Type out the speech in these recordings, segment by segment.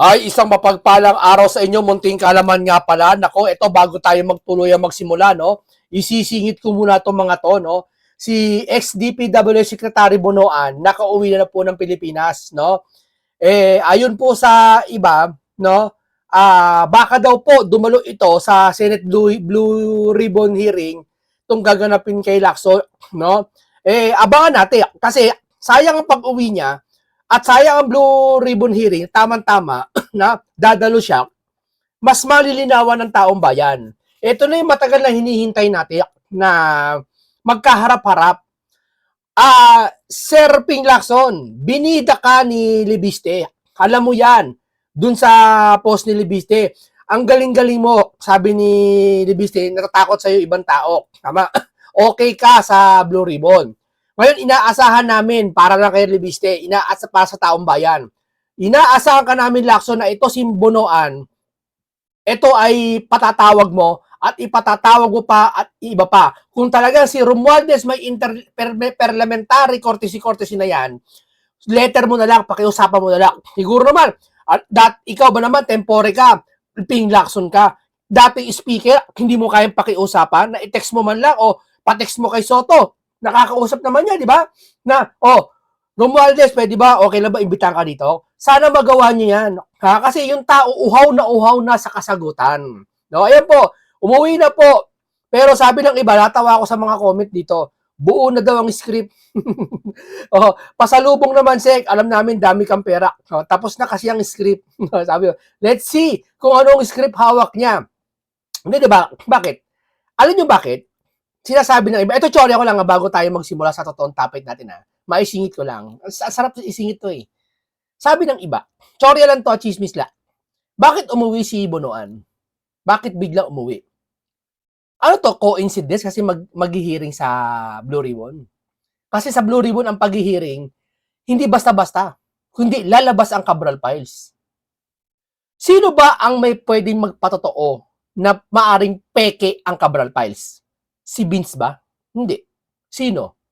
Ay, isang mapagpalang araw sa inyo, munting kalaman nga pala. Nako, ito bago tayo magtuloy magsimula, no? Isisingit ko muna itong mga to, no? Si ex-DPWH Secretary Bonoan, nakauwi na po ng Pilipinas, no? Ayon po sa iba, no? Baka daw po dumalo ito sa Senate Blue Ribbon hearing itong gaganapin kay Lacson, no? Abangan natin kasi sayang ang pag-uwi niya at sayang ang Blue Ribbon hearing, tamang-tama na dadalo siya, mas malilinawan ng taong bayan. Ito na yung matagal na hinihintay natin na magkaharap-harap. Sir Ping Lacson, binida ka ni Libiste. Alam mo yan, dun sa post ni Libiste. Ang galing-galing mo, sabi ni Libiste, natatakot sa'yo ibang tao. Tama? Okay ka sa Blue Ribbon. Ngayon, inaasahan namin, para lang kay Libiste, inaasa pa sa taong bayan. Inaasahan ka namin, Lacson, na ito si Bonoan, ito ay patatawag mo at ipatatawag mo pa at iba pa. Kung talagang si Romualdez may parliamentary courtesy na yan, letter mo na lang, pakiusapan mo na lang. Siguro naman, ikaw ba naman, tempore ka, Ping Lacson ka, dating speaker, hindi mo kayang pakiusapan, na i-text mo man lang o pa-text mo kay Soto. Nakakausap naman niya, di ba? Na, Romualdez, pwede ba? Okay lang ba? Imbitahan ka dito? Sana magawa niyo yan. Ha? Kasi yung tao, uhaw na sa kasagutan. No? Ayan po, umuwi na po. Pero sabi ng iba, natawa ako sa mga comment dito, buo na daw ang script. Pasalubong naman, Sek. Alam namin, dami kang pera. Tapos na kasi ang script. Sabi ko, let's see kung anong script hawak niya. Hindi, diba? Bakit? Alam niyo bakit? Sinasabi ng iba, ito chorya ko lang bago tayo magsimula sa totoong topic natin maisingit ko lang. Sarap isingit to eh. Sabi ng iba, chorya lang to, chismis lang. Bakit umuwi si Bonoan? Bakit biglang umuwi? Ano to, coincidence kasi mag-hearing sa Blue Ribbon? Kasi sa Blue Ribbon ang pag-hearing, hindi basta-basta, kundi lalabas ang Cabral Files. Sino ba ang may pwedeng magpatotoo na maaring peke ang Cabral Files? Si Vince ba? Hindi. Sino?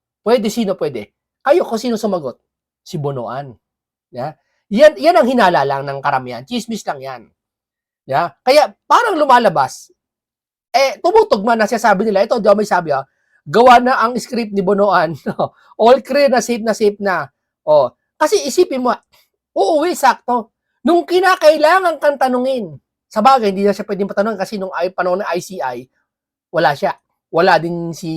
Sino pwede? Kayo kung sino sumagot? Si Bonoan. Yeah? Yan ang hinala lang ng karamihan. Chismis lang yan. Yeah? Kaya parang lumalabas, tumutugma na siya, sabi nila, ito, may sabi, gawa na ang script ni Bonoan. All clear na, safe na. Kasi isipin mo, uuwi, sakto. Nung kinakailangan kang tanungin, sa bagay, hindi na siya pwedeng patanungin kasi nung panahon ng ICI, wala siya. Wala din si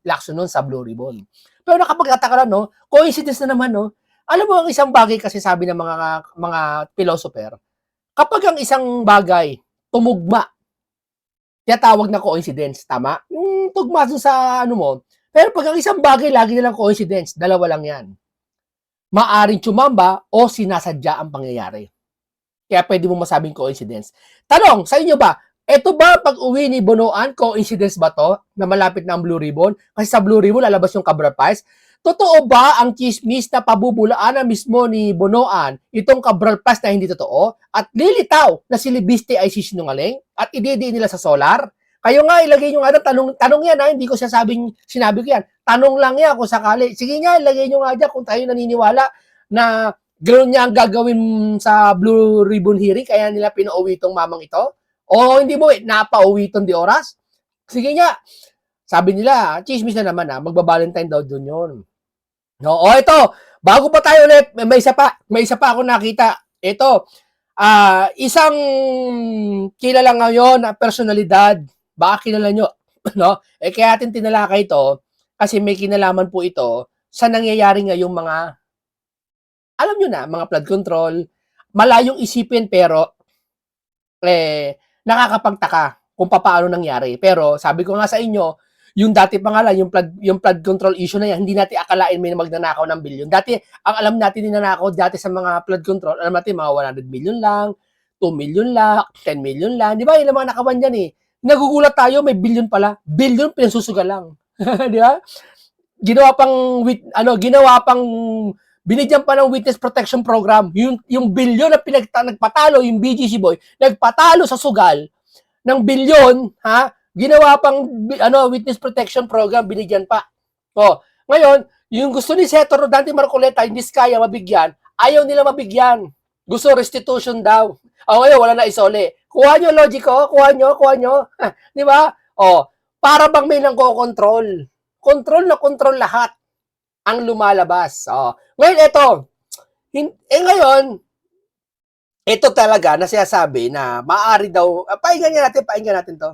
Lacson noon sa Blue Ribbon. Pero nakapagtataka lang, no? Coincidence na naman, no? Alam mo, ang isang bagay kasi sabi ng mga philosopher, kapag ang isang bagay tumugma, tiyatawag na coincidence, tama? Yung tugma dun sa ano mo. Pero pag ang isang bagay, lagi nilang coincidence, dalawa lang yan. Maaring tsumamba o sinasadya ang pangyayari. Kaya pwede mo masabing coincidence. Tanong, sa inyo ba, eto ba pag-uwi ni Bonoan, coincidence ba to na malapit na ang Blue Ribbon? Kasi sa Blue Ribbon lalabas yung Cabral Files. Totoo ba ang chismis na pabubulaan na mismo ni Bonoan itong Cabral Files na hindi totoo? At lilitaw na si Libiste ay sisinungaling? At ididi nila sa solar? Kayo nga, ilagay nyo nga tanong yan hindi ko sinabi ko yan. Tanong lang yan kung sakali. Sige nga, ilagay nyo nga dyan kung tayo naniniwala na gano'n niya ang gagawin sa Blue Ribbon hearing kaya nila pinauwi itong mamang ito. O hindi mo, napauwi itong di oras? Sige nga. Sabi nila, chismis na naman magbabalentine daw dun yun. No, ito, bago pa tayo ulit, may isa pa ako nakita. Ito, isang kilala ngayon na personalidad, baka kilala nyo, no? Kaya atin tinalakay ito, kasi may kinalaman po ito sa nangyayari ngayong mga, alam nyo na, mga flood control, malayong isipin pero, nakakapagtaka kung paano nangyari. Pero sabi ko nga sa inyo, yung dati pa nga lang, yung flood control issue na yan, hindi natin akalain may magnanakaw ng bilyon. Dati, ang alam natin ninanakaw dati sa mga flood control, alam natin mga 100 million lang, 2 million lang, 10 million lang. Di ba? Yung mga nakawan dyan Nagugulat tayo, may billion pala. Billion, pinasusuga lang. Di ba? Ginawa pang binigyan pa ng witness protection program. Yung bilyon na nagpatalo, yung BGC boy, nagpatalo sa sugal ng bilyon, ginawa pang witness protection program, binigyan pa. Ngayon, yung gusto ni Senator Dante Marcoleta, hindi kaya mabigyan, ayaw nila mabigyan. Gusto restitution daw. O ngayon, wala na isole. Kuha nyo, Logico. Kuha nyo. Di ba? O, para bang may nangko-control. Control lahat ang lumalabas. O, ngayon, ito. Ngayon, ito talaga na sinasabi na maaari daw, pakinggan natin to.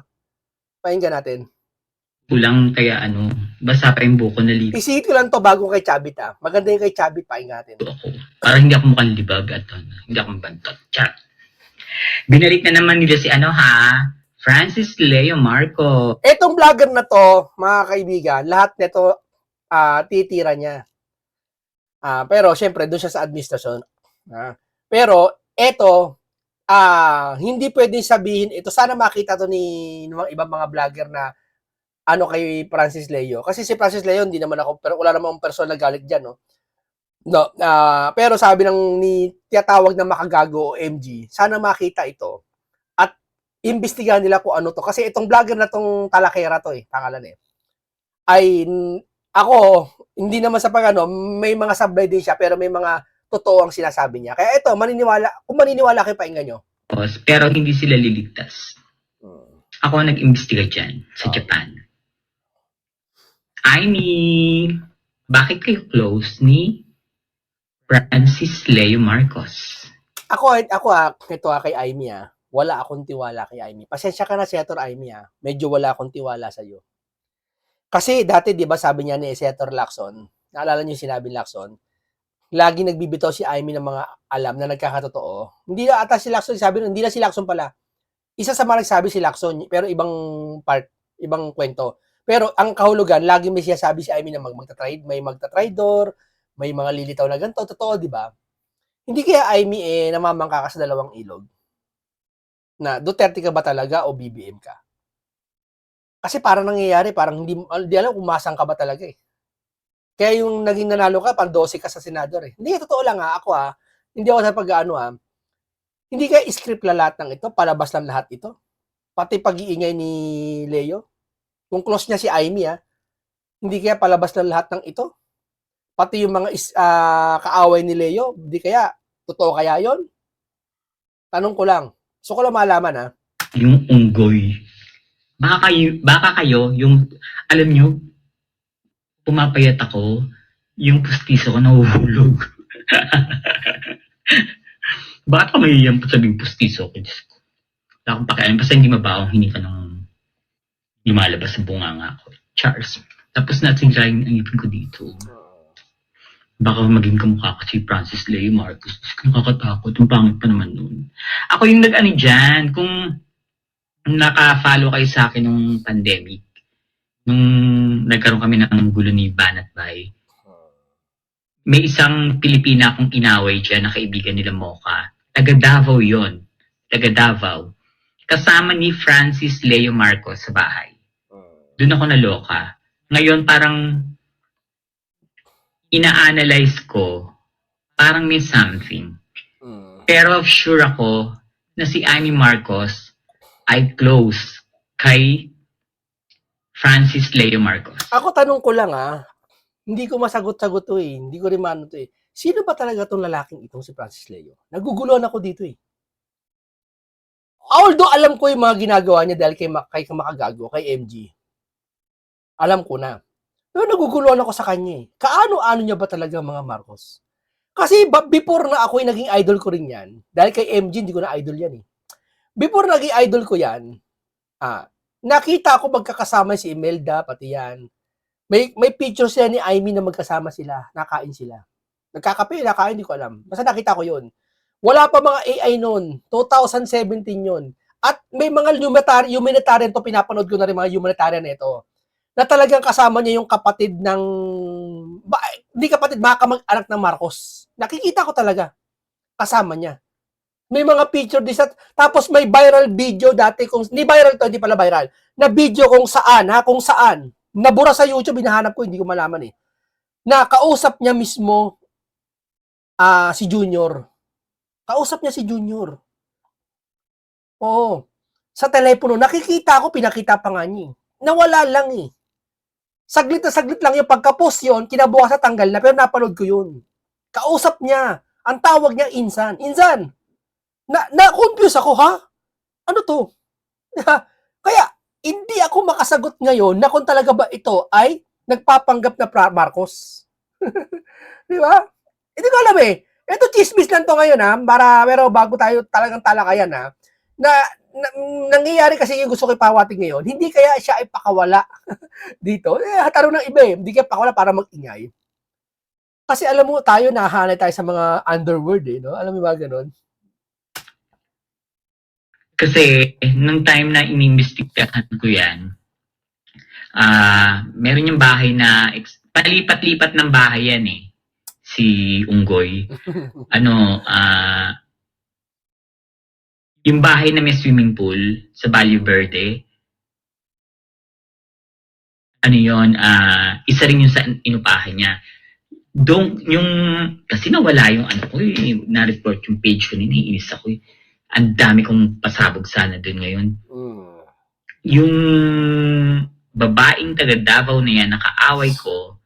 Pakinggan natin. Kulang kaya basa pa yung buko na libo Isipin ko lang to bago kay Chabit Maganda yung kay Chabit, pakinggan natin. ako. Para hindi ako mukhang libag at hindi ako mabantot. Chat. Binalik na naman nila si Francis Leo Marco. Etong vlogger na to, mga kaibigan, lahat nito titira niya. Pero syempre doon siya sa administrasyon. Pero eto hindi pwedeng sabihin ito. Sana makita to ni ng ibang mga vlogger na kay Francis Leo. Kasi si Francis Leo hindi naman ako, pero wala namang personal na galit diyan, no. No, pero sabi ni tiyatawag na makagago o MG, sana makita ito at imbestigahan nila kung ano to. Kasi itong vlogger na tong Talakera to pangalan ay ako, hindi naman sa may mga sablay din siya, pero may mga totoo ang sinasabi niya. Kaya ito, kung maniniwala kayo, pakinggan nyo. Pero hindi sila liligtas. Ako ang nag-imbestiga dyan sa Japan. Bakit kayo close ni Francis Leo Marcos? Ako ito kay Aimee wala akong tiwala kay Aimee. Pasensya ka na, Senator Aimee medyo wala akong tiwala sa iyo. Kasi dati, di ba, sabi niya ni Senator Lacson, naalala niyo sinabi ni Lacson, lagi nagbibitaw si Aimee ng mga alam na nagkakatotoo. Hindi na ata si Lacson, sabi hindi na si Lacson pala. Isa sa mga nagsabi si Lacson, pero ibang part, ibang kwento. Pero ang kahulugan, lagi may sinasabi si Aimee na may magta-tridor, may mga lilitaw na ganito, totoo, di ba? Hindi kaya Aimee namamangka ka sa dalawang ilog? Na Duterte ka ba talaga o BBM ka? Kasi parang nangyayari, parang hindi alam kung masang ka ba talaga Kaya yung naging nanalo ka, pang 12 ka sa senador Hindi, totoo lang ako hindi ako sa pag-ano hindi kaya script lahat ng ito, palabas lang lahat ito. Pati pag-iingay ni Leo. Kung close niya si Aimee hindi kaya palabas lang lahat ng ito. Pati yung mga kaaway ni Leo, hindi kaya, totoo kaya yon? Tanong ko lang. So ko lang malaman Yung unggoy. Baka kayo, yung, alam nyo, pumapayat ako, yung pustiso ko nahuhulog. Bakit ka mayayang sabing pustiso ko? Diyos ko. Wala akong pakialam. Basta hindi mabaong hinika ng lumalabas sa bunganga ko. Charles. Tapos natin trying ang ipin ko dito. Baka maging kamukha ko si Francis Leo Marcos. Nakakatakot. Ang pangit pa naman nun. Ako yung nag-ano dyan. Kung naka-follow kayo sa akin nung pandemic, nung nagkaroon kami ng gulo ni Banat Bay, may isang Pilipina akong inaway dyan na kaibigan nila Mocha. Taga Davao yon. Taga Davao. Kasama ni Francis Leo Marcos sa bahay. Doon ako naloka. Ngayon parang ina-analyze ko, parang may something. Pero sure ako na si Aimee Marcos ay close kay Francis Leo Marcos. Ako tanong ko lang hindi ko masagot-sagot to Hindi ko rin maano to Sino ba talaga tong lalaking itong si Francis Leo? Naguguluhan ako dito Although alam ko yung mga ginagawa niya dahil kay Makagago, kay MG. Alam ko na. Pero naguguluhan ako sa kanya Kaano-ano niya ba talaga mga Marcos? Kasi before na ako naging idol ko rin yan, dahil kay MG hindi ko na idol yan Before naging idol ko yan, nakita ko magkakasama si Imelda, pati yan. May picture siya ni Aimee na magkasama sila, nakain sila. Nagkakape, nakain, hindi ko alam. Basta nakita ko yun. Wala pa mga AI noon, 2017 yun. At may mga humanitarian to, pinapanood ko na rin mga humanitarian na ito. Na talagang kasama niya yung kapatid ng, hindi kapatid, mga kamag-anak ng Marcos. Nakikita ko talaga, kasama niya. May mga picture din tapos may viral video dati, hindi viral to, hindi pala viral, na video kung saan, nabura sa YouTube, hinahanap ko, hindi ko malaman na kausap niya mismo si Junior. Kausap niya si Junior. Oo. Sa telepono, nakikita ko, pinakita pa nga niya. Nawala lang Saglit na saglit lang yung pagka-post yun, kinabukas sa tanggal na, pero napanood ko yun. Kausap niya. Ang tawag niya Insan. Insan, na-confuse ako, ha? Ano to? Kaya, hindi ako makasagot ngayon na kung talaga ba ito ay nagpapanggap na Marcos. Di ba? Hindi ko alam eh. Ito chismis lang to ngayon ha, pero bago tayo talagang talakayan ha, nangyayari kasi yung gusto ko ipawating ngayon, hindi kaya siya ay pakawala dito. Hataro ng iba eh, hindi kaya pakawala para mag-ingay. Kasi alam mo tayo, nahahanay tayo sa mga underworld eh, no? Alam mo ba ganun? Kasi, nung time na inimbestigahan ko yan, meron yung bahay na, palipat-lipat ng bahay yan eh. Si Unggoy. Yung bahay na may swimming pool sa Valle Verde, isa rin yung sa inupahan niya. Kasi nawala yung na-report yung page ko, naiinis ako eh. Ang dami kong pasabog sana doon ngayon. Yung babaeng taga Davao na yan, nakaaway ko,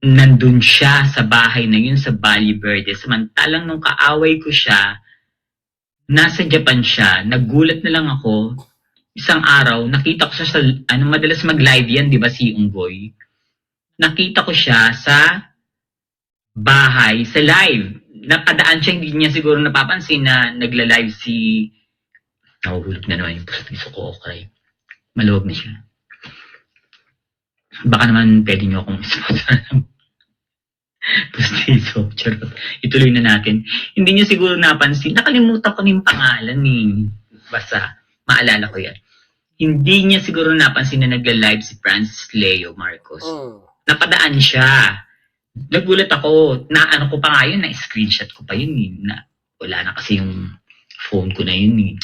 nandun siya sa bahay na yun sa Valle Verde. Samantalang nung kaaway ko siya, nasa Japan siya, nagulat na lang ako, isang araw, nakita ko siya sa, madalas mag-live yan, di ba, si Unggoy? Nakita ko siya sa bahay, sa live. Napadaan siya, hindi niya siguro napapansin na nagla-live si, nahuhulog na naman yung puso ko, okay. Maluwag na siya. Baka naman pwede niyo akong sponsor ng pustiso. Charot. Ituloy na natin. Hindi niya siguro napansin. Nakalimutan ko na yung pangalan ni basta maalala ko yan. Hindi niya siguro napansin na nagla-live si Francis Leo Marcos. Napadaan siya. Nagulat ako. Ko pa nga yun, na-screenshot ko pa yun. Wala na kasi yung phone ko na yun.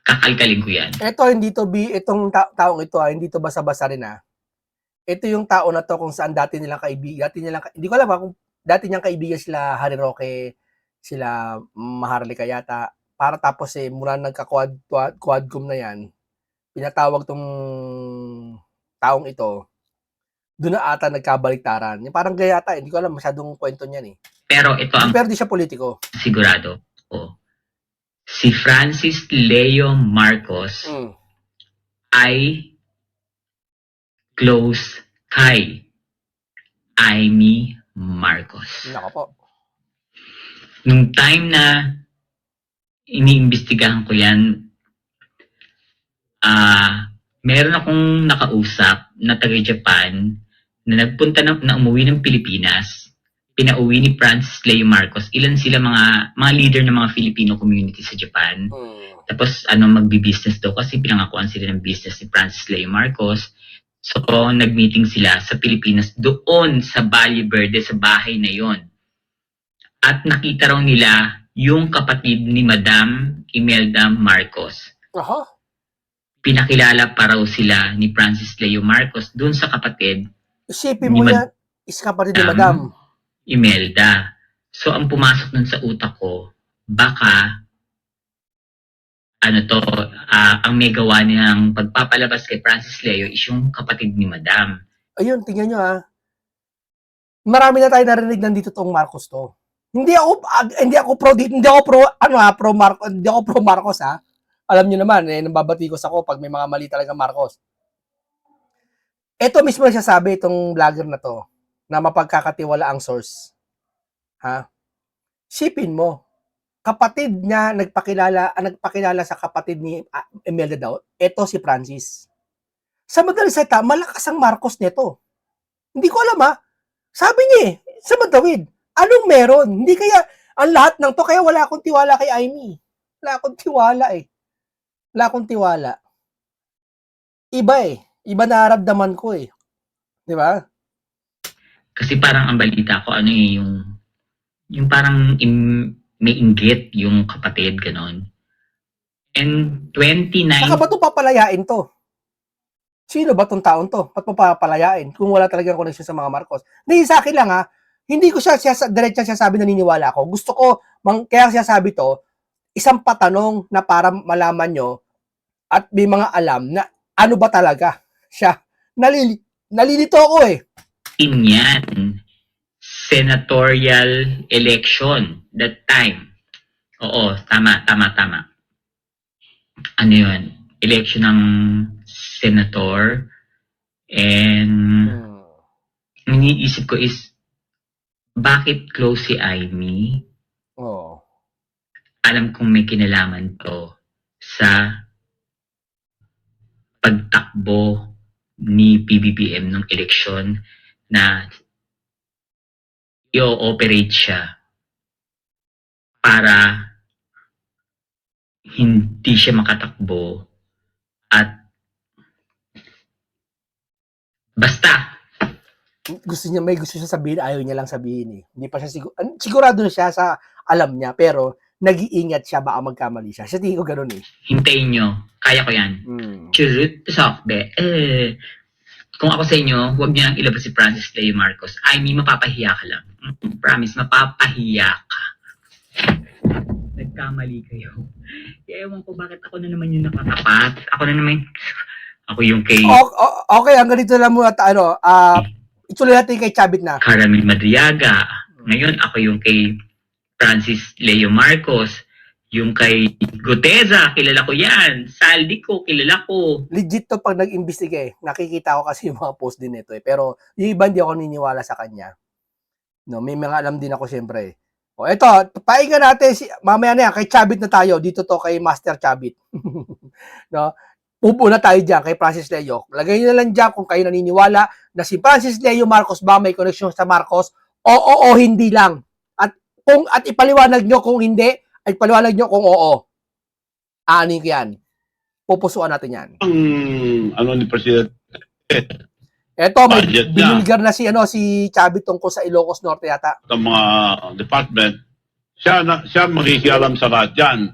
Kakalkalin ko yan. Itong taong ito, hindi to basa-basa rin ha. Ito yung tao na to kung saan dati nilang kaibigan, hindi ko alam kung dati niyang kaibigan sila Harry Roque, sila Maharlika yata, para tapos mula nagka-quadcom na yan, pinatawag tong taong ito, doon na ata nagkabaliktaran. Yung parang gayata, hindi ko alam masyadong kwento niyan eh. Pero ito pero di siya politiko. Sigurado. Si Francis Leo Marcos ay close kay Amy Marcos. Nako po. Nung time na iniimbestigahan ko yan, meron akong nakausap na taga-Japan na nagpunta na umuwi ng Pilipinas. Pinauwi ni Francis Leo Marcos. Ilan sila mga leader ng mga Filipino community sa Japan. Tapos magbi-business daw kasi pinangakuan sila ng business ni Francis Leo Marcos. So, nag-meeting sila sa Pilipinas doon sa Valle Verde, sa bahay na yon. At nakita raw nila yung kapatid ni Madam Imelda Marcos. Pinakilala pa raw sila ni Francis Leo Marcos doon sa kapatid. Isipin mo yan, is kapatid ni Madam Imelda. So, ang pumasok nun sa utak ko, baka ang may gawa niyang pagpapalabas kay Francis Leo is yung kapatid ni Madam. Ayun, tingnan nyo Marami na tayo narinig nandito tong Marcos to. Hindi ako pro Marcos ha. Alam niyo naman, nababatikos ako pag may mga mali talaga Marcos. Ito mismo sabi itong vlogger na to, na mapagkakatiwala ang source. Ha? Sipin mo, kapatid niya nagpakilala sa kapatid ni Imelda daw, ito si Francis. Sa madaling salita, malakas ang Marcos nito. Hindi ko alam Sabi niya sa Madawid, anong meron? Hindi kaya, ang lahat ng to, kaya wala akong tiwala kay Amy. Wala akong tiwala Iba Iba nararamdaman ko Di ba? Kasi parang ang balita ko, yung parang may inggit yung kapatid, ganon. And 29... Saka ba ito papalayain to? Sino ba tong taon to? Ba't mo papalayain? Kung wala talagang connection sa mga Marcos. Hindi, sa akin lang hindi ko siya diretso siya sabi naniniwala ako. Gusto ko, kaya siya sabi to, isang patanong na para malaman nyo at may mga alam na ano ba talaga siya. Nalilito ako Yan. senatorial election that time. Oo, tama. Ano yun? Election ng senator. And ang iniisip ko is, bakit close si Amy? Oo. Alam kong may kinalaman to sa pagtakbo ni PBBM nung eleksyon na i-operate siya para hindi siya makatakbo at basta May gusto siya sabihin, ayaw niya lang sabihin eh. Hindi pa siya sigurado na siya sa alam niya, pero nag-iingat siya baka magkamali siya. Sa tingin ko ganun eh. hintayin nyo, kaya ko yan. Churut, sakbe. Kung ako sa inyo, huwag niyo lang ilabas si Francis Leo Marcos. I mean, mapapahiya ka lang. Promise, mapapahiya ka. Nagkamali kayo. Ewan ko bakit ako na naman yung nakatapat. Ako na naman, ako yung kay Okay, ang ganito lang muna, ituloy natin kay Chavit na. Caramel Madriaga. Ngayon, ako yung kay Francis Leo Marcos. Yung kay Guteza, kilala ko yan. Saldi ko, kilala ko. Legit to pag nag-imbestiga eh. Nakikita ko kasi yung mga post din nito eh. Pero yung iba hindi ako niniwala sa kanya. No, may mga alam din ako syempre. O eto, pahinga natin mamaya na yan, kay Chavit na tayo. Dito to kay Master Chavit. No? Upo na tayo dyan kay Francis Leo. Lagay nyo na lang dyan kung kayo naniniwala na si Francis Leo Marcos ba may koneksyon sa Marcos o hindi lang. At ipaliwanag nyo kung hindi, ay paliwanag nyo kung oo. Aanin ko yan. Pupusuan natin yan. Ang ano ni President, Eto, may budget niya. binulgar na si Chavit tungkol sa Ilocos Norte yata. ng mga department, siya makikialam sa lahat yan.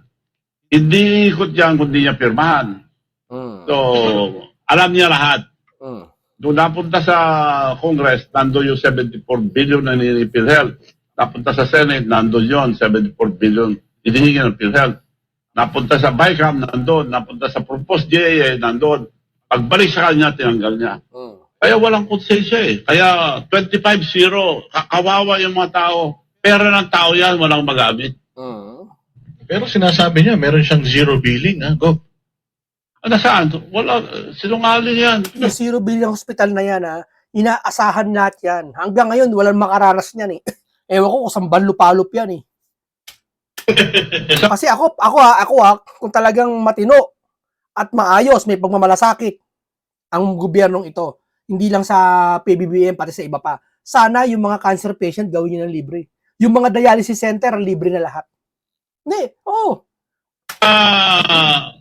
Hindi ikot yan kundi niya pirmahan. So, alam niya lahat. Doon napunta sa Congress, nando yung 74 billion na ni PhilHealth. Napunta sa Senate, nando yon 74 billion. Hinihingi ng PhilHealth. Napunta sa BICAM, nandun. Napunta sa proposed GAA, nandun. Pagbalik sa kanya, tinanggal niya. Kaya walang konsensya eh. Kaya 25-0, kawawa yung mga tao. Pera ng tao yan, walang magamit. Pero sinasabi niya, meron siyang zero billing. Ha? Go. Nasaan? Wala, sinungaling yan. Yung zero billion hospital na yan, inaasahan lahat yan. Hanggang ngayon, walang makaranas niyan eh. Ewan ko kung saan banlupalop yan eh. Kasi ako kung talagang matino at maayos, may pagmamalasakit ang gobyernong ito, hindi lang sa PBBM, pati sa iba pa. Sana yung mga cancer patient gawin nyo ng libre. Yung mga dialysis center, libre na lahat. Hindi,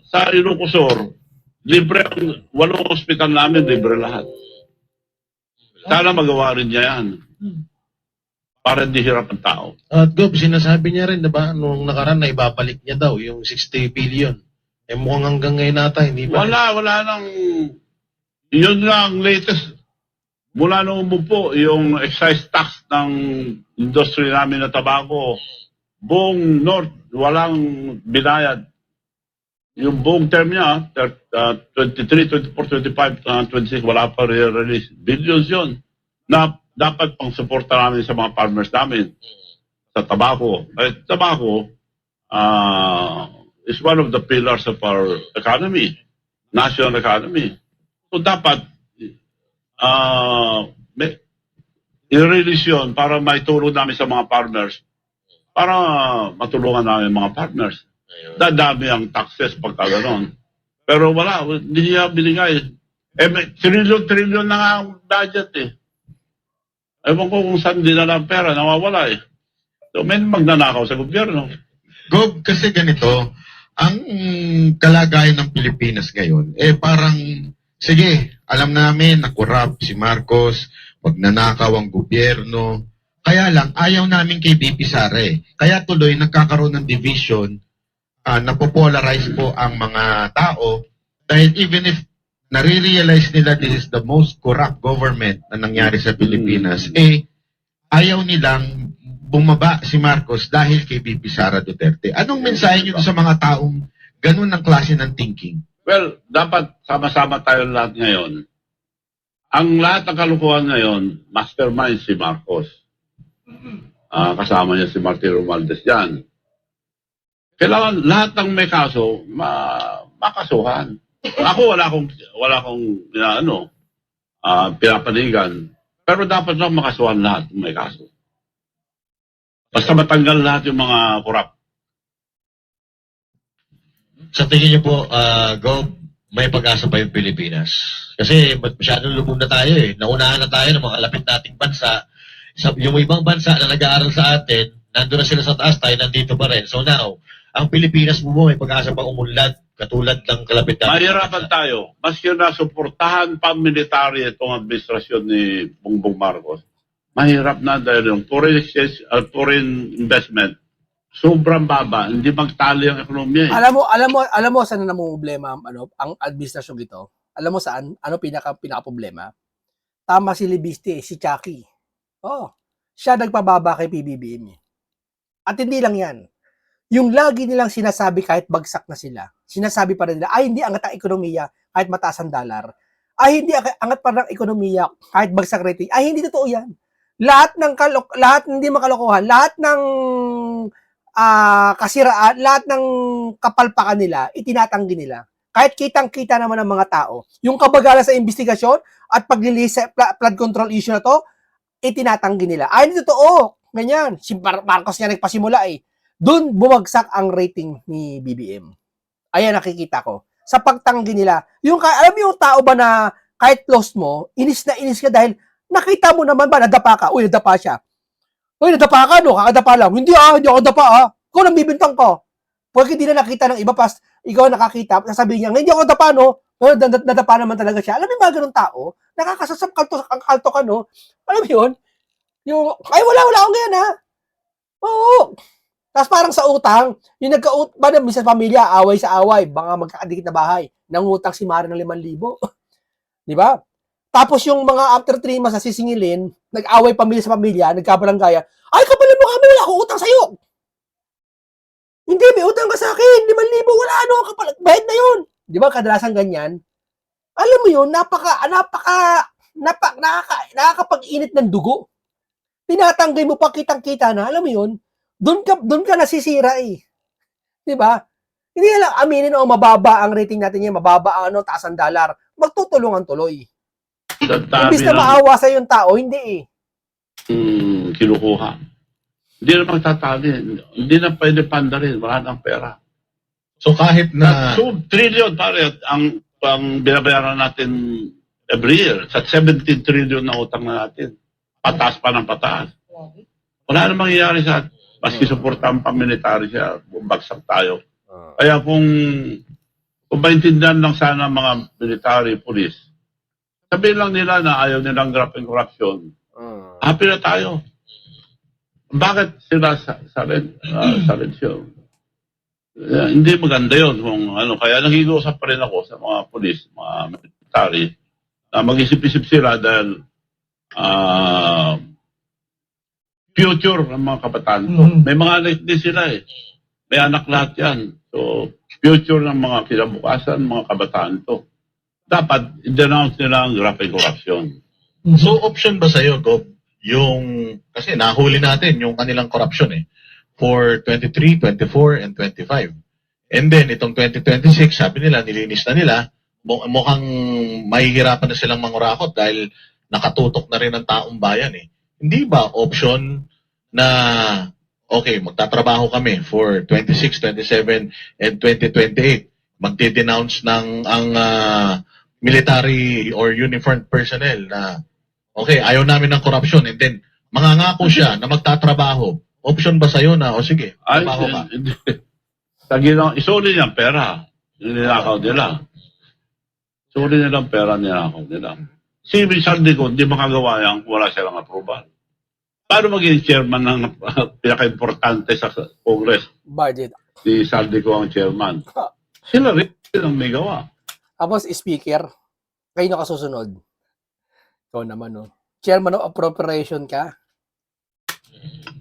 Sa Ilocosur, libre ang 8 hospital namin, libre lahat. Sana magawa rin niya yan. Para hindi hirap ang tao. At Gob, sinasabi niya rin, diba, nung nakaraan na ibabalik niya daw yung 60 billion. Eh mukhang hanggang ngayon nata, hindi pa. Wala nang, yun lang latest, mula nung umupo, yung excise tax ng industry namin na tabako, buong North, walang binayad. Yung buong term niya, 23, 24, 25, 26, wala pa release. Billions yun. Na dapat pang suporta namin sa mga farmers namin sa tabako. Tabako is one of the pillars of our economy, national economy. So dapat i-release yun para maitulong namin sa mga farmers, para matulungan namin mga farmers. Dadami ang taxes pagka gano'n. Pero wala, hindi niya binigay. May trillion na nga ang budget eh. Ewan ko kung saan dinala ang pera, nawawala eh. So may magnanakaw sa gobyerno. Gob, kasi ganito, ang kalagayan ng Pilipinas ngayon, parang, sige, alam namin na corrupt si Marcos, magnanakaw ang gobyerno, kaya lang, ayaw namin kay BP Sara eh. Kaya tuloy, nagkakaroon ng division, napopolarize po ang mga tao, dahil even if nare-realize nila this is the most corrupt government na nangyari sa Pilipinas, ayaw nilang bumaba si Marcos dahil kay BP Sara Duterte. Anong mensahe niyo sa mga taong ganun ang klase ng thinking? Well, dapat sama-sama tayo lahat ngayon. Ang lahat ng kalukuhan ngayon, mastermind si Marcos. Kasama niya si Martin Romualdez yan. Kailangan lahat ng may kaso, makasuhan. Ako wala akong pinapanigan. Pero dapat lang makasuhan lahat ng may kaso. Basta matanggal lahat yung mga korap. Sa tingin niyo po, Gob, may pag-asa pa yung Pilipinas? Kasi masyadong lubog na tayo eh. Naunahan na tayo ng mga kalapit nating bansa. Yung ibang bansa na nag-aaral sa atin, nandun na sila sa taas, tayo nandito pa rin. So now, ang Pilipinas mo may pag-asa pa umunlad, katulad ng kalapit nating Mahirapan tayo. Maski na suportahan pa military itong administrasyon ni Bongbong Marcos. Mahirap na dahil yung foreign investment sobrang baba, hindi magtali ang ekonomiya. Alam mo saan na problema ang administrasyon ito? Alam mo saan? Ano pinaka problema? Tama si Libiste, si Chucky. Oh, siya nagpababa kay PBBM. At hindi lang 'yan. Yung lagi nilang sinasabi kahit bagsak na sila, sinasabi pa rin nila, ay hindi angat ang ekonomiya kahit mataas ang dollar. Ay hindi angat pa ng ekonomiya kahit bagsak rating. Ay hindi totoo 'yan. Lahat hindi makalokohan, lahat ng kasiraan, lahat ng kapalpakan nila, itinatanggi nila. Kahit kitang-kita naman ng mga tao. Yung kabagalan sa investigasyon at paglilinis sa flood control issue na to, itinatanggi nila. Ay, hindi totoo. Ganyan. Si Marcos nga nagpasimula eh. Doon bumagsak ang rating ni BBM. Ayan, nakikita ko. Sa pagtanggi nila. Alam mo yung tao ba na kahit close mo, inis na inis ka dahil nakita mo naman ba, nadapa ka. Uy, nadapa siya. Uy, nadapa ka, no? Kakadapa lang. Hindi ako nadapa, Ikaw nang bibintang ko. Pag hindi na nakita ng iba, ikaw nakakita, sasabihin niya, hindi ako nadapa, no? Nadapa naman talaga siya. Alam mo yung mga ganun tao, nakakasasap kalto ka, no? Alam mo yun? Ay, wala akong ganyan, ha? Oo. Tapos parang sa utang, yung minsan sa pamilya, away sa away, baka magkakadikit na bahay, nangutang si Mara ng 5,000. Di ba? Tapos yung mga after 3 months na sisingilin, nag-away pamilya sa pamilya, nagkabarangaya, ay, kapalin mo kami, wala akong utang sa'yo. Hindi, may utang ka sa akin, 5,000, wala bayad na yun. Di ba, kadalasan ganyan? Alam mo yun, nakakapag-init ng dugo. Tinatanggi mo pa kitang-kita na, alam mo yun, doon ka nasisira eh. Di ba? Hindi lang aminin mababa ang rating natin niya, mababa ang taas ang dollar. Magtutulungan tuloy. Imbis na maawa sa yung tao, hindi eh. Kinukuha. Hindi na magtatali. Hindi na pwede pandarin. Wala ng pera. So kahit na 2 trillion pare ang binabayaran natin every year. Sa 17 trillion na utang na natin. Pataas pa ng pataas. Wala na mangyayari sa maski suportahan pa military siya. Bagsak tayo. Kaya kung maintindihan lang sana mga military, police, sabihin lang nila na ayaw nilang graft and corruption. Happy na tayo. Bakit sila silensyo? Hindi maganda yun. Kaya nag-iusap pa rin ako sa mga police, mga military, na mag-isip-isip sila dahil future ng mga kabataan. May mga anak din sila eh. May anak lahat yan. So, future ng mga kinabukasan, mga kabataan to. Dapat i-denounce nila ang graft and corruption. So option ba sa'yo, Gob, kasi nahuli natin yung kanilang corruption for 23, 24, and 25. And then, itong 2026, sabi nila, nilinis na nila, mukhang mahihirapan na silang mangurakot dahil nakatutok na rin ang taong bayan Hindi ba option na, okay, magtatrabaho kami for 26, 27, and 2028. Magdi-denounce ng ang military or uniformed personnel na okay, ayaw namin ng corruption and then mangangako siya na magtatrabaho. Option ba sa'yo na, sige, trabaho ka? Isuli niya ang pera. Ninakaw nila. Isuli nila ang pera, ninakaw nila. Si Saldico, hindi makagawa yan kung wala silang approval. Paano maging chairman ng pinaka-importante sa Congress? Budget. Si Saldico ang chairman. Sila rin ang may gawa. Tapos, speaker, kayo nakasusunod. Ikaw naman, no? Chairman of Appropriation ka.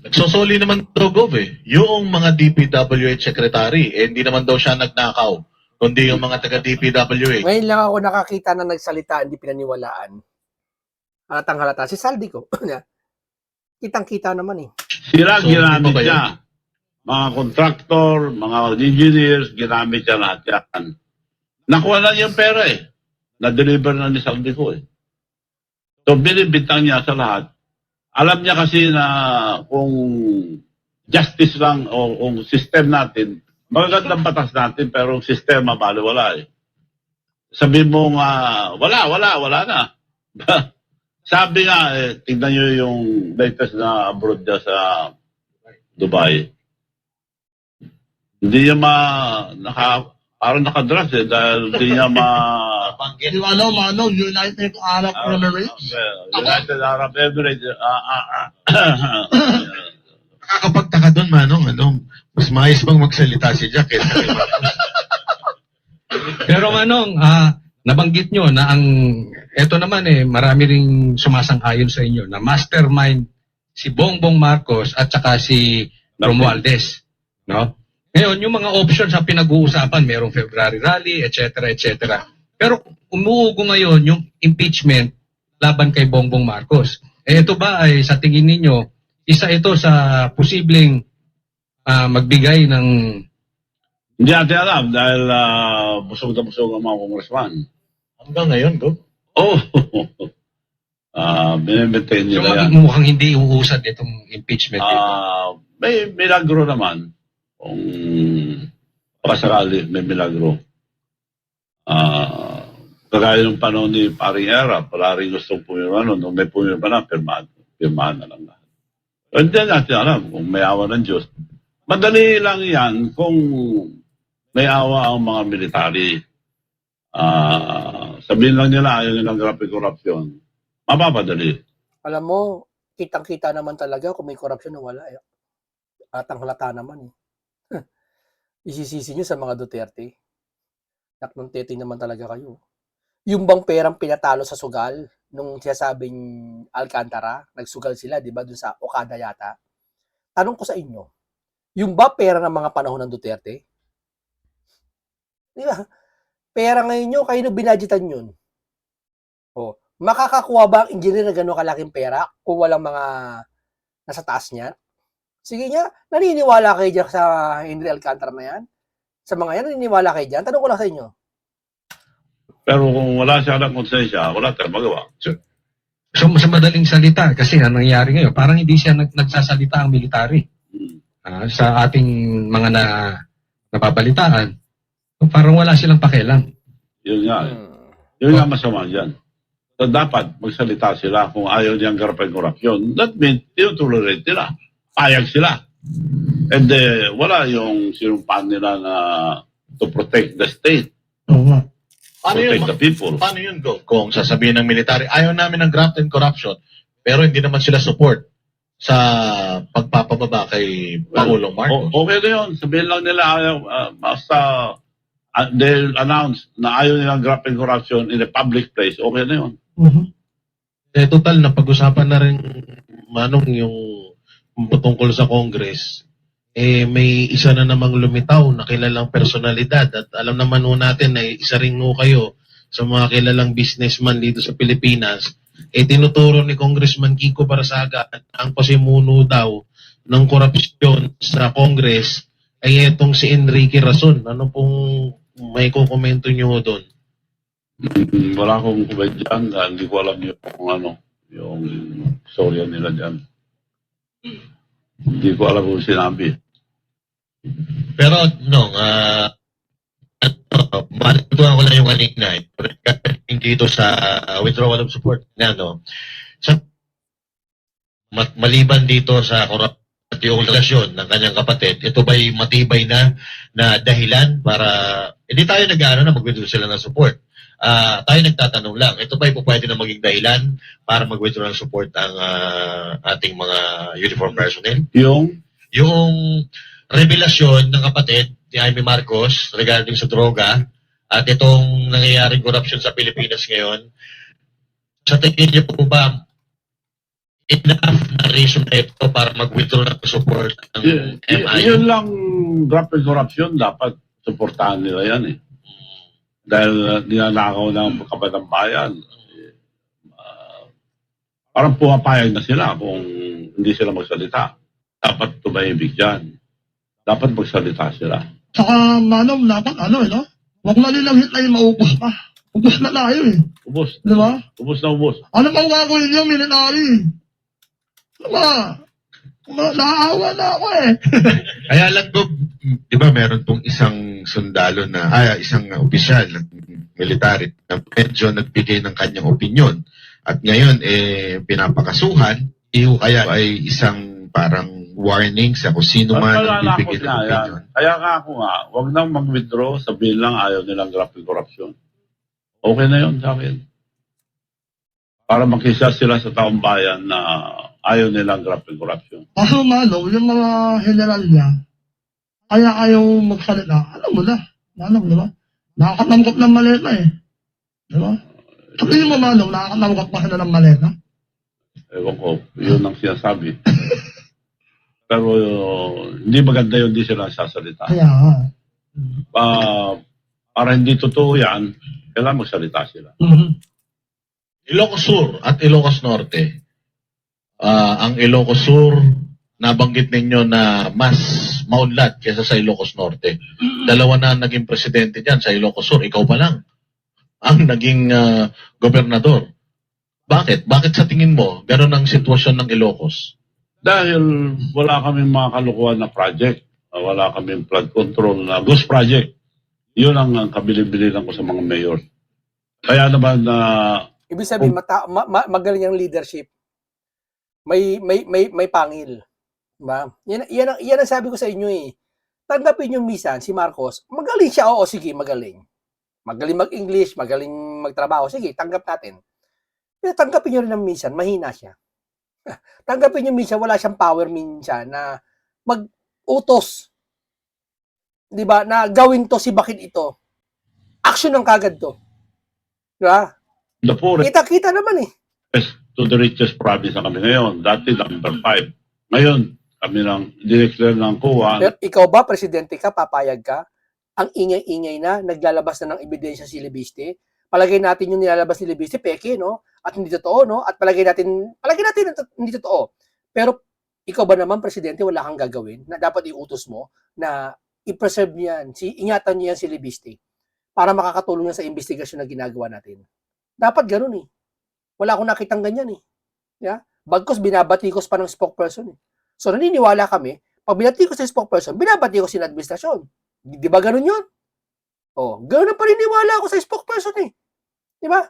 Nagsosoli naman daw, Gov Yung mga DPWH secretary, hindi naman daw siya nagnakaw, kundi yung mga taga-DPWH. Ngayon lang ako nakakita na nagsalita, hindi pinaniwalaan. Halatang halata. Si Saldico. Kitang-kita naman eh. Sila So, ginamit hindi pa ba niya. Mga contractor, mga engineers, ginamit niya lahat yan. Nakuha na yung pera eh. Na-deliver na ni Saldico eh. So, binibintang niya sa lahat. Alam niya kasi na kung justice lang o kung system natin, magagandang batas natin pero ang sistema baliwala eh. Sabi mo nga, wala na. Sabi nga, tignan nyo yung latest na abroad niya sa Dubai. Hindi niya parang nakadrugs eh, dahil hindi niya Yung United Arab Emirates. United Arab Emirates. Nakakapagtaka doon, Manong, mas maayos bang magsalita si Jack kaysa kay Marcos? Pero Manong, nabanggit nyo na eto naman marami ring sumasang-ayon sa inyo na mastermind si Bongbong Marcos at saka si Romualdez, no? Ngayon, yung mga options na pinag-uusapan, merong February rally, etc., etc. Pero umuugo ngayon yung impeachment laban kay Bongbong Marcos. Ito ba ay sa tingin ninyo, isa ito sa posibleng magbigay ng... Hindi natin alam dahil busog na busog ang mga congressman. Hanggang ngayon, Gov. Oh, binimaintain So nila yan. mukhang hindi uusad itong impeachment dito. May milagro naman. Kung pasakali, may milagro. Kagaya ng panahon ni Paring Era, wala rin gustong pumirma nun. Nung may pumirma na, pirmahan na lang lahat. Hindi natin alam kung may awa ng Diyos. Madali lang yan kung may awa ang mga military. Sabihin lang nila, ayaw nilang grabe korupsyon. Mapapadali. Alam mo, kitang-kita naman talaga kung may korupsyon o wala. At ang halata naman eh. Isisisi nyo sa mga Duterte. Naknong tete naman talaga kayo. Yung bang perang pinatalo sa sugal, nung sinasabing Alcantara, nagsugal sila, di ba, dun sa Okada yata. Tanong ko sa inyo, yung ba pera ng mga panahon ng Duterte? Di ba? Pera ngayon nyo, kayo nung binadgetan yun. O, makakakuha ba ang engineer na gano'ng kalaking pera kung walang mga nasa taas niya? Sige nga, naniniwala kayo dyan sa Henry Alcantara na yan? Sa mga yan, naniniwala kayo dyan? Tanong ko lang sa inyo. Pero kung wala siya ng konsensya, wala tayong magawa. So sa madaling salita, kasi ang nangyayari ngayon, parang hindi siya nagsasalita ang military sa ating mga napapalitaan. So, parang wala silang pakialam. Yun nga. Yun nga masama dyan. So, dapat magsalita sila kung ayaw niyang garapin korupsyon. That means, tinutolerate nila. Payag sila. And wala yung sinumpaan nila na to protect the state. Paano Protect yun, the people. paano yun, Gov? Kung sasabihin ng military, ayaw namin ng graft and corruption, pero hindi naman sila support sa pagpapababa kay Pangulong Marcos. Okay na yun. Sabihin lang nila, ayaw, basta they'll announce na ayaw nilang graft and corruption in a public place. Okay na yun. Total na pag-usapan na rin Manong yung tungkol sa Congress, may isa na namang lumitaw na kilalang personalidad at alam naman ho natin na isa rin ho kayo sa mga kilalang businessman dito sa Pilipinas. Tinuturo ni Congressman Kiko Barsaga ang pasimuno daw ng korupsyon sa Congress ay itong si Enrique Rason. Ano pong may kukomento nyo doon? Wala akong comment dyan dahil hindi ko alam yung storya nila dyan. Hindi ko alam kung sinabi. Pero, matutuwa ko lang yung kanina dito sa withdrawal of support na, maliban dito sa yung relasyon ng kanyang kapatid, ito ba'y matibay na dahilan para, hindi tayo nag-aano na mag-withdraw sila ng support. Tayo nagtatanong lang, ito ba'y pwede na maging dahilan para mag-withdraw ng support ang ating mga uniform personnel? Yung revelasyon ng kapatid ni Jaime Marcos regarding sa droga at itong nangyayaring corruption sa Pilipinas ngayon, sa tingin niyo po ba enough na reason na ito para mag-withdraw ng support ng MIU? Yun lang, graft and corruption, dapat supportahan nila yan eh. Dahil ninanakaw ng kabatang bayan. parang pumapayag na sila kung hindi sila magsalita. Dapat tumahimik dyan. Dapat magsalita sila. Saka, Manong, dapat no? Huwag na nilang hitay maubos pa. Ubos na tayo eh. Ubus. Di ba? Ubus na ubus. Ano bang gagawin niyo, military? Di ba? Naawa na ako eh. Kaya lang, Gob, di ba meron pong isang sundalo na, isang opisyal ng military na medyo nagbigay ng kanyang opinyon. At ngayon, pinapakasuhan, iyo kaya ay isang parang warning sa kung sino man ang bibigay ng opinyon. Kaya nga ako nga, huwag nang mag-withdraw, sabihin lang ayaw nilang graft and corruption. Okay na yun sa akin. Para makisa sila sa taong bayan na ayaw nilang graft and corruption. Kaso, Manong, yung mga general niya, kaya ayaw magsalita. Alam mo na. Manong, di ba? Nakakatamkot ng maleta eh. Di ba? Sabihin mo, Manong, nakakatamkot pa sila ng maleta. Ewan ko, yun ang sinasabi. Pero hindi maganda yun, hindi sila sasalita. Kaya nga. Para hindi totoo yan, kailangan magsalita sila. Ilocos Sur at Ilocos Norte. Ang Ilocos Sur, nabanggit ninyo na mas maunlad kaysa sa Ilocos Norte. Dalawa na naging presidente dyan sa Ilocos Sur. Ikaw pa lang ang naging gobernador. Bakit? Bakit sa tingin mo, ganun ang sitwasyon ng Ilocos? Dahil wala kaming mga kalukuhan na project. Wala kaming flood control na ghost project. Yun ang kabilin-bilinan ko sa mga mayor. Kaya naman Ibig sabihin, magaling ang leadership. May pangil. Diba? Yan ang sabi ko sa inyo eh. Tanggapin nyo minsan si Marcos, magaling siya, oo, sige, magaling. Magaling mag-English, magaling magtrabaho, sige, tanggap natin. Pero tanggapin nyo rin na minsan, mahina siya. Tanggapin nyo minsan, wala siyang power minsan na mag-utos. Diba? Na gawin to, si bakit ito. Action ng kagad to. Diba? the poorest Kita-kita naman eh. to the richest province na kami ngayon. Dati number 5. Ngayon, kami lang, dineclare ng COA. Pero ikaw ba, presidente ka, papayag ka? Ang ingay-ingay na, naglalabas na ng ebidensya si Libiste. Palagay natin yung nilalabas ni Libiste, peke, no? At hindi totoo, no? At palagay natin hindi totoo. Pero ikaw ba naman, presidente, wala kang gagawin na dapat iutos mo na i-preserve niyan, ingatan niyan si Libiste para makakatulong yan sa investigasyon na ginagawa natin. Dapat ganun eh. Wala akong nakitang ganyan eh. Yeah? Bagkos, binabatikos pa ng spokesperson eh. So, naniniwala kami, pag binatikos sa spokesperson, binabatikos sa administrasyon. Di ba ganun yun? Oh, ganun ang paniniwala ako sa spokesperson eh. Di ba?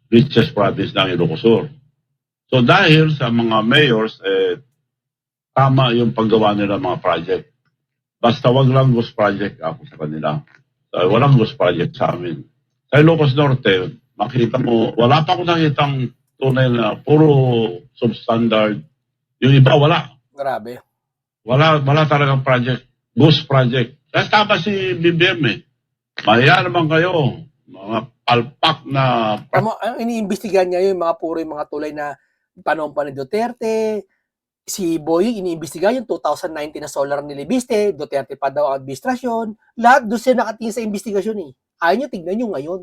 Richest province ng Ilocos Sur. So dahil sa mga mayors, tama yung paggawa nila mga project. Basta wag lang ghost project ako sa kanila. So, walang ghost project sa amin. Sa Ilocos Norte, makita mo, wala pa akong nakitang tunay na puro substandard. Yung iba, wala. Grabe. Wala talagang project. Ghost project. Kaya tama si BBM eh. Mahiya naman kayo. Mga palpak na... Ang iniimbestigahan niya yung mga puro yung mga tulay na panahon pa ni Duterte. Si Boying, iniimbestiga yung 2019 na solar ni Libiste. Duterte pa daw ang administrasyon. Lahat doon siya nakatingin sa investigasyon eh. Ayaw nyo, tignan nyo ngayon.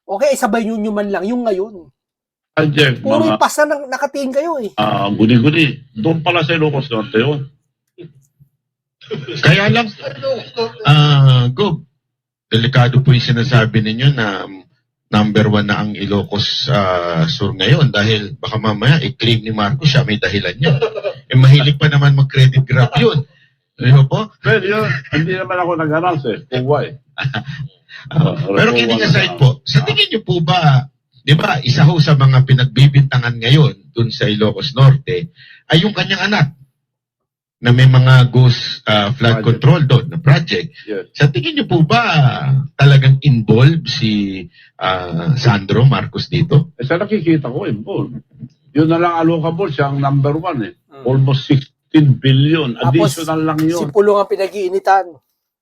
Okay, sabay nyo man lang yung ngayon. Project, Puro mga yung pasa na nakatingin kayo eh. guni-guni. Doon pala sa Ilocos Norte yun. Kaya lang, Gob, delikado po yung sinasabi ninyo na number 1 na ang Ilocos Sur ngayon dahil baka mamaya i-claim ni Marcos siya may dahilan niya. Mahilig pa naman mag-credit graph yun. Di ba po? Pero yun, hindi naman ako nag-announce eh. Kung why. Pero kidding aside po, sa tingin niyo po ba, di ba, isa ho sa mga pinagbibintangan ngayon dun sa Ilocos Norte ay yung kanyang anak na may mga ghost flood Project. control doon na project. Yes. Sa tingin niyo po ba talagang involved si Sandro Marcos dito? Sa nakikita ko, involved. Yun na lang allocable, siya ang number 1 eh. Hmm. Almost 16 billion. Tapos, Additional lang Si yun. Pulong ang pinag-iinitan.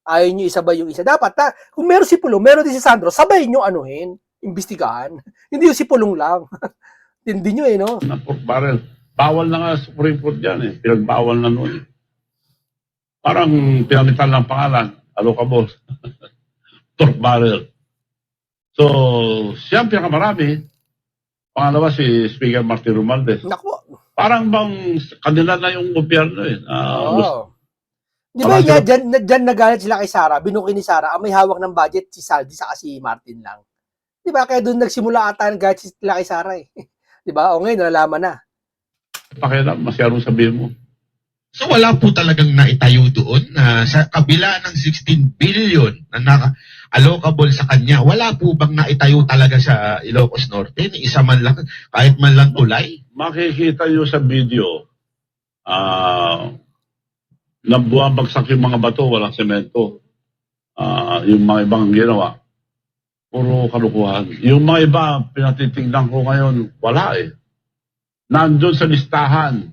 Ayaw nyo isabay yung isa. Dapat, kung meron si Pulong, meron din si Sandro, sabay nyo anuhin, imbestigahan. Hindi yung si Pulong lang. Tindi nyo eh, no? Na pork barrel. Bawal na nga Supreme Court yan eh. Pinagbawal na noon eh. Parang pinamitan lang pangalan. Allocable. Pork barrel. So, siya ang pinakamarami. Pangalawa, si Speaker Martin Romualdez. Naku. Parang bang kanila na yung gobyerno eh. Oo. Di ba Parang niya, dyan nagalit sila kay Sara, binuki ni Sara, ang may hawak ng budget si Saldi sa si Martin lang. Di ba? Kaya doon nagsimula ata ng galit sila kay Sara eh. Di ba? O ngayon, nalalaman na. Pakialam, masyadong sabihin mo. So wala po talagang naitayo doon na sa kabila ng 16 billion na allocable sa kanya, wala po bang naitayo talaga sa Ilocos Norte? Ni isa man lang, kahit man lang tulay? Makikita nyo sa video, na buwabagsak yung mga bato, walang semento. Yung mga ibang ginawa, puro kalukuhan. Yung mga iba, pinatitignan ko ngayon, wala eh. Nandun sa listahan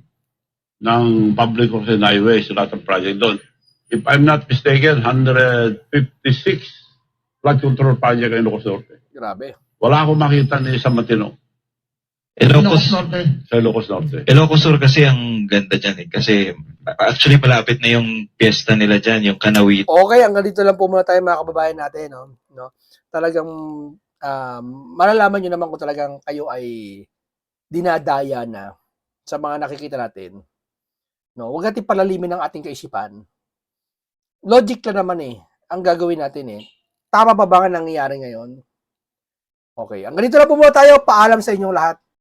ng Public Works and Highways, lahat ng project doon. If I'm not mistaken, 156 flood control project in Ilocos Norte. Grabe. Wala akong makita ni isang matino Ilocos Norte. sa Ilocos Norte. Ilocos Sur kasi ang ganda dyan eh. Kasi actually malapit na yung piyesta nila dyan, yung Kanawit. Okay, hanggang dito lang po muna tayo mga kababayan natin. No? Talagang malalaman nyo naman kung talagang kayo ay dinadaya na sa mga nakikita natin. No, huwag natin palalimin ang ating kaisipan. Logic lang naman eh, ang gagawin natin eh. Tama ba ba ang nangyayari ngayon? Okay, hanggang dito lang po muna tayo. Paalam sa inyong lahat.